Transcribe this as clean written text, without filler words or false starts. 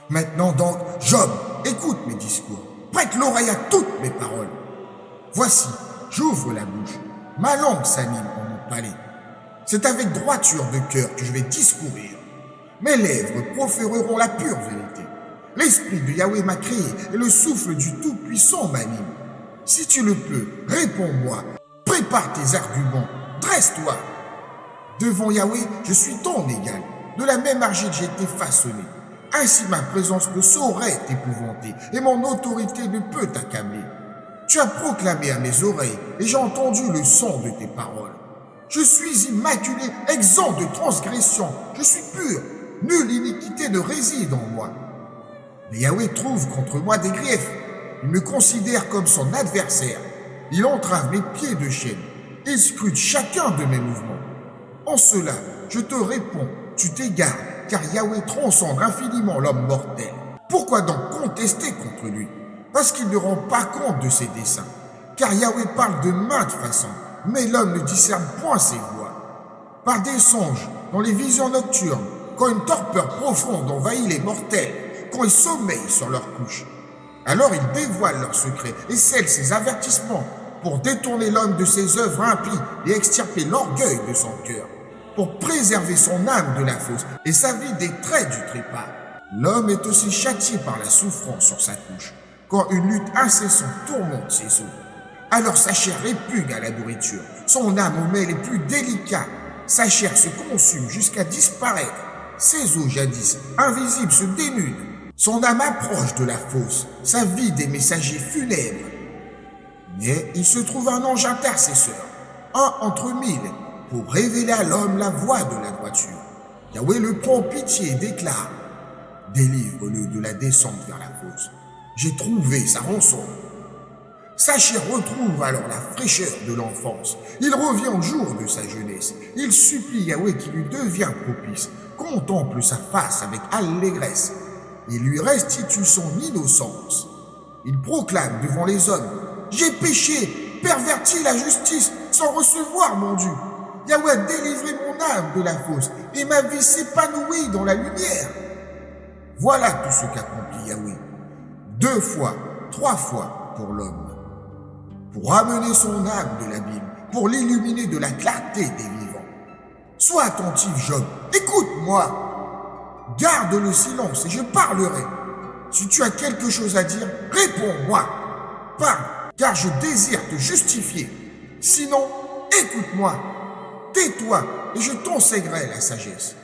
Maintenant donc, Job, écoute mes discours, prête l'oreille à toutes mes paroles. Voici, j'ouvre la bouche, ma langue s'anime en mon palais. C'est avec droiture de cœur que je vais discourir. Mes lèvres proféreront la pure vérité. L'esprit de Yahweh m'a créé et le souffle du Tout-Puissant m'anime. Si tu le peux, réponds-moi, prépare tes arguments, dresse-toi. Devant Yahweh, je suis ton égal. De la même argile j'ai été façonné. Ainsi ma présence ne saurait t'épouvanter et mon autorité ne peut t'accabler. Tu as proclamé à mes oreilles et j'ai entendu le son de tes paroles. Je suis immaculé, exempt de transgression. Je suis pur. Nulle iniquité ne réside en moi. Mais Yahweh trouve contre moi des griefs. Il me considère comme son adversaire. Il entrave mes pieds de chaîne. Il scrute chacun de mes mouvements. En cela, je te réponds, tu t'égares, car Yahweh transcende infiniment l'homme mortel. Pourquoi donc contester contre lui? Parce qu'il ne rend pas compte de ses desseins. Car Yahweh parle de maintes façons, mais l'homme ne discerne point ses voies. Par des songes, dans les visions nocturnes, quand une torpeur profonde envahit les mortels, quand ils sommeillent sur leur couche. Alors il dévoile leurs secrets et scelle ses avertissements pour détourner l'homme de ses œuvres impies et extirper l'orgueil de son cœur, pour préserver son âme de la fosse et sa vie des traits du trépas. L'homme est aussi châtié par la souffrance sur sa couche, quand une lutte incessante tourmente ses os. Alors sa chair répugne à la nourriture, son âme aux mets les plus délicats, sa chair se consume jusqu'à disparaître, ses os jadis invisibles se dénudent, son âme approche de la fosse, sa vie des messagers funèbres. Mais il se trouve un ange intercesseur, un entre mille, pour révéler à l'homme la voie de la droiture. Yahweh le prend en pitié et déclare, « Délivre-le de la descente vers la fosse. J'ai trouvé sa rançon. » Sa chair retrouve alors la fraîcheur de l'enfance. Il revient au jour de sa jeunesse. Il supplie Yahweh qui lui devient propice, contemple sa face avec allégresse et lui restitue son innocence. Il proclame devant les hommes, « J'ai péché, perverti la justice sans recevoir mon dû. Yahweh a délivré mon âme de la fosse et ma vie s'épanouit dans la lumière. » Voilà tout ce qu'accomplit Yahweh. 2 fois, 3 fois pour l'homme. Pour ramener son âme de l'abîme, pour l'illuminer de la clarté des vivants. Sois attentif, Job, écoute-moi. Garde le silence et je parlerai. Si tu as quelque chose à dire, réponds-moi. Parle, car je désire te justifier. Sinon, écoute-moi. Tais-toi et je t'enseignerai la sagesse.